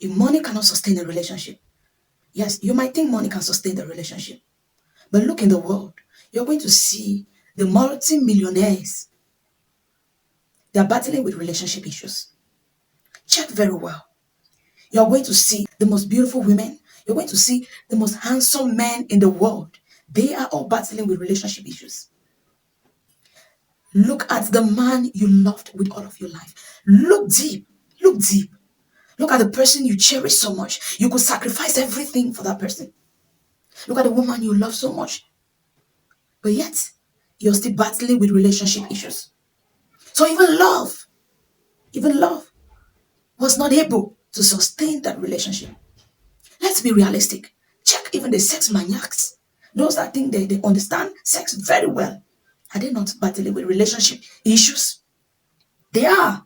If money cannot sustain a relationship, yes, you might think money can sustain the relationship. But look in the world, you're going to see the multi-millionaires. They're battling with relationship issues. Check very well. You're going to see the most beautiful women. You're going to see the most handsome men in the world. They are all battling with relationship issues. Look at the man you loved with all of your life. Look deep. Look deep. Look at the person you cherish so much. You could sacrifice everything for that person. Look at the woman you love so much. But yet, you're still battling with relationship issues. So even love was not able to sustain that relationship. Let's be realistic. Check even the sex maniacs. Those that think they understand sex very well. Are they not battling with relationship issues? They are.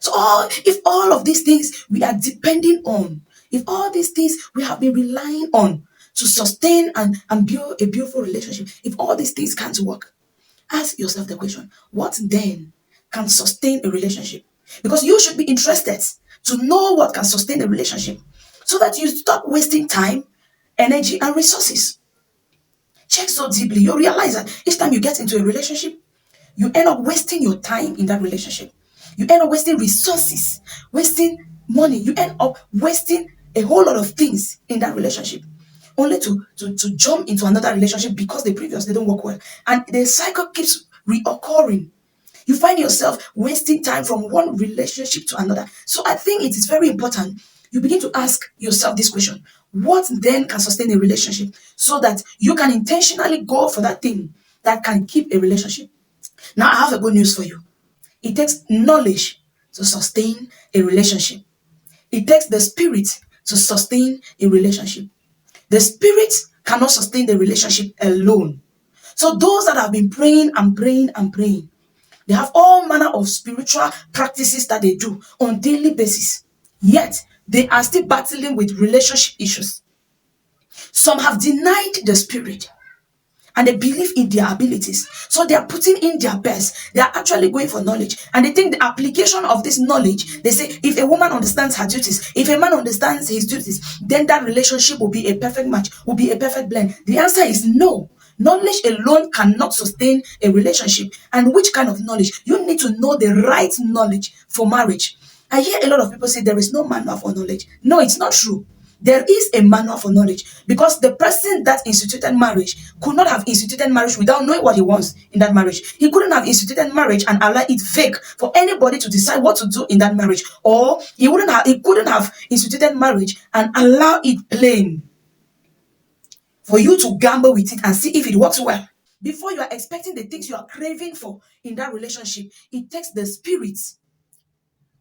So if all of these things we are depending on, if all these things we have been relying on to sustain and build a beautiful relationship, if all these things can't work, ask yourself the question, what then can sustain a relationship? Because you should be interested to know what can sustain a relationship so that you stop wasting time, energy, and resources. Check so deeply, you realize that each time you get into a relationship, you end up wasting your time in that relationship. You end up wasting resources, wasting money. You end up wasting a whole lot of things in that relationship, only to jump into another relationship because the previous they don't work well. And the cycle keeps reoccurring. You find yourself wasting time from one relationship to another. So I think it is very important you begin to ask yourself this question. What then can sustain a relationship so that you can intentionally go for that thing that can keep a relationship? Now, I have a good news for you. It takes knowledge to sustain a relationship. It takes the spirit to sustain a relationship. The spirit cannot sustain the relationship alone. So those that have been praying and praying and praying, they have all manner of spiritual practices that they do on daily basis. Yet, they are still battling with relationship issues. Some have denied the spirit and they believe in their abilities. So they are putting in their best. They are actually going for knowledge. And they think the application of this knowledge, they say, if a woman understands her duties, if a man understands his duties, then that relationship will be a perfect match, will be a perfect blend. The answer is no. Knowledge alone cannot sustain a relationship. And which kind of knowledge? You need to know the right knowledge for marriage. I hear a lot of people say there is no manual for knowledge. No, it's not true. There is a manual for knowledge because the person that instituted marriage could not have instituted marriage without knowing what he wants in that marriage. He couldn't have instituted marriage and allow it vague for anybody to decide what to do in that marriage. Or he couldn't have instituted marriage and allow it plain for you to gamble with it and see if it works well. Before you are expecting the things you are craving for in that relationship, it takes the spirit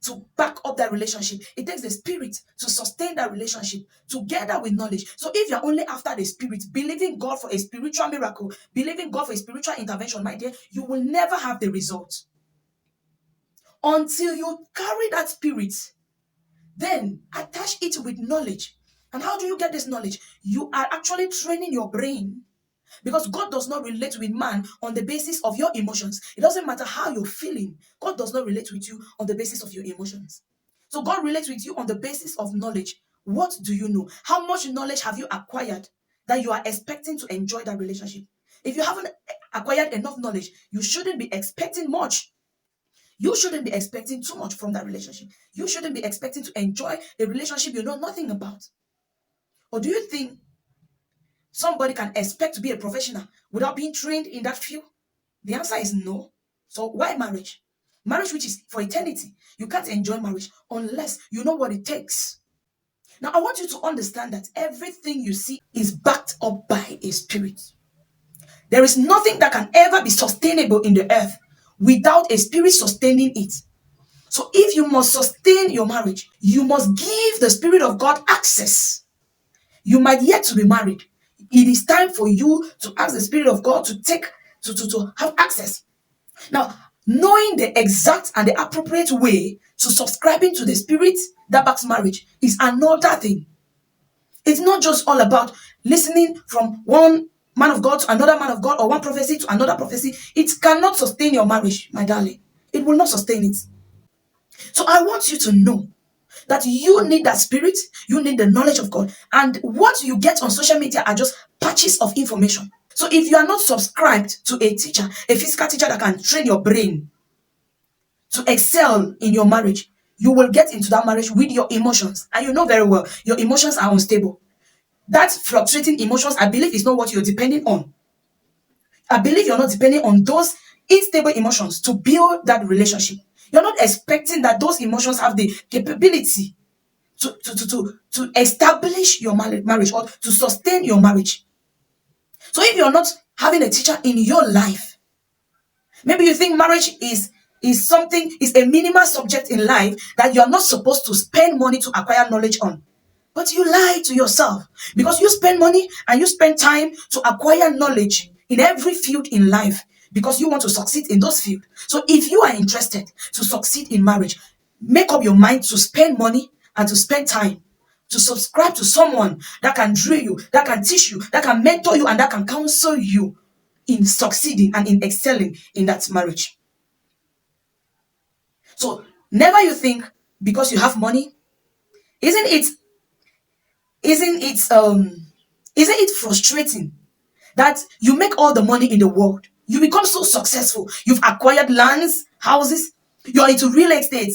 to back up that relationship. It takes the spirit to sustain that relationship together with knowledge. So if you're only after the spirit, believing God for a spiritual miracle, believing God for a spiritual intervention, my dear, you will never have the result. Until you carry that spirit, then attach it with knowledge. And how do you get this knowledge? You are actually training your brain. Because God does not relate with man on the basis of your emotions. It doesn't matter how you're feeling. God does not relate with you on the basis of your emotions. So God relates with you on the basis of knowledge. What do you know? How much knowledge have you acquired that you are expecting to enjoy that relationship? If you haven't acquired enough knowledge, you shouldn't be expecting much. You shouldn't be expecting too much from that relationship. You shouldn't be expecting to enjoy a relationship you know nothing about. Or do you think somebody can expect to be a professional without being trained in that field? The answer is no. So why marriage? Marriage, which is for eternity. You can't enjoy marriage unless you know what it takes. Now, I want you to understand that everything you see is backed up by a spirit. There is nothing that can ever be sustainable in the earth without a spirit sustaining it. So if you must sustain your marriage, you must give the Spirit of God access. You might yet to be married. It is time for you to ask the Spirit of God to have access. Now, knowing the exact and the appropriate way to subscribing to the Spirit that backs marriage is another thing. It's not just all about listening from one man of God to another man of God or one prophecy to another prophecy. It cannot sustain your marriage, my darling. It will not sustain it. So I want you to know that you need that spirit, you need the knowledge of God. And what you get on social media are just patches of information. So if you are not subscribed to a teacher, a physical teacher that can train your brain to excel in your marriage, you will get into that marriage with your emotions. And you know very well, your emotions are unstable. That fluctuating emotions, I believe, is not what you're depending on. I believe you're not depending on those unstable emotions to build that relationship. You're not expecting that those emotions have the capability to establish your marriage or to sustain your marriage. So if you're not having a teacher in your life, maybe you think marriage is a minimal subject in life that you're not supposed to spend money to acquire knowledge on. But you lie to yourself because you spend money and you spend time to acquire knowledge in every field in life because you want to succeed in those fields. So if you are interested to succeed in marriage, make up your mind to spend money and to spend time to subscribe to someone that can drill you, that can teach you, that can mentor you, and that can counsel you in succeeding and in excelling in that marriage. So never you think because you have money, isn't it isn't it isn't it frustrating that you make all the money in the world, you become so successful, you've acquired lands, houses, you're into real estate,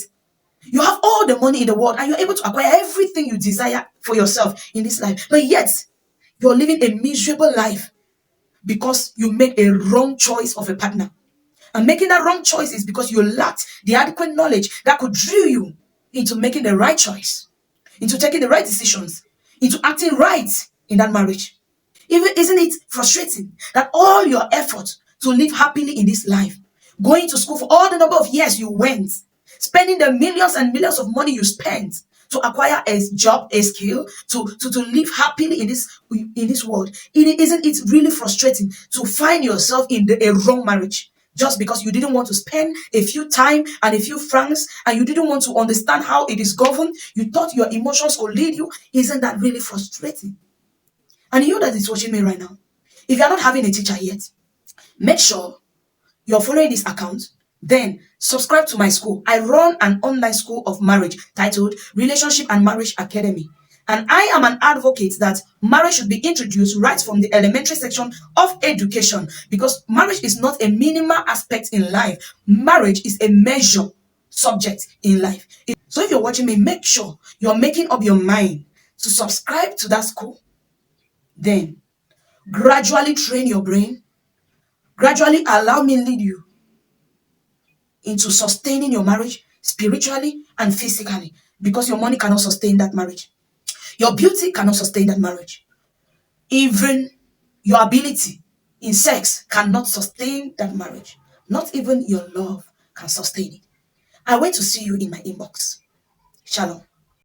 you have all the money in the world and you're able to acquire everything you desire for yourself in this life, but yet you're living a miserable life because you made a wrong choice of a partner. And making that wrong choice is because you lacked the adequate knowledge that could drill you into making the right choice, into taking the right decisions, into acting right in that marriage. Even isn't it frustrating that all your effort to live happily in this life, going to school for all the number of years you went, spending the millions and millions of money you spent to acquire a job, a skill, to live happily in this world, isn't it really frustrating to find yourself in a wrong marriage? Just because you didn't want to spend a few time and a few francs and you didn't want to understand how it is governed, you thought your emotions would lead you. Isn't that really frustrating? And you that is watching me right now, if you're not having a teacher yet, make sure you're following this account. Then subscribe to my school. I run an online school of marriage titled Relationship and Marriage Academy. And I am an advocate that marriage should be introduced right from the elementary section of education because marriage is not a minimal aspect in life. Marriage is a major subject in life. So if you're watching me, make sure you're making up your mind to subscribe to that school. Then gradually train your brain, gradually allow me lead you into sustaining your marriage spiritually and physically because your money cannot sustain that marriage. Your beauty cannot sustain that marriage. Even your ability in sex cannot sustain that marriage. Not even your love can sustain it. I wait to see you in my inbox. Shalom.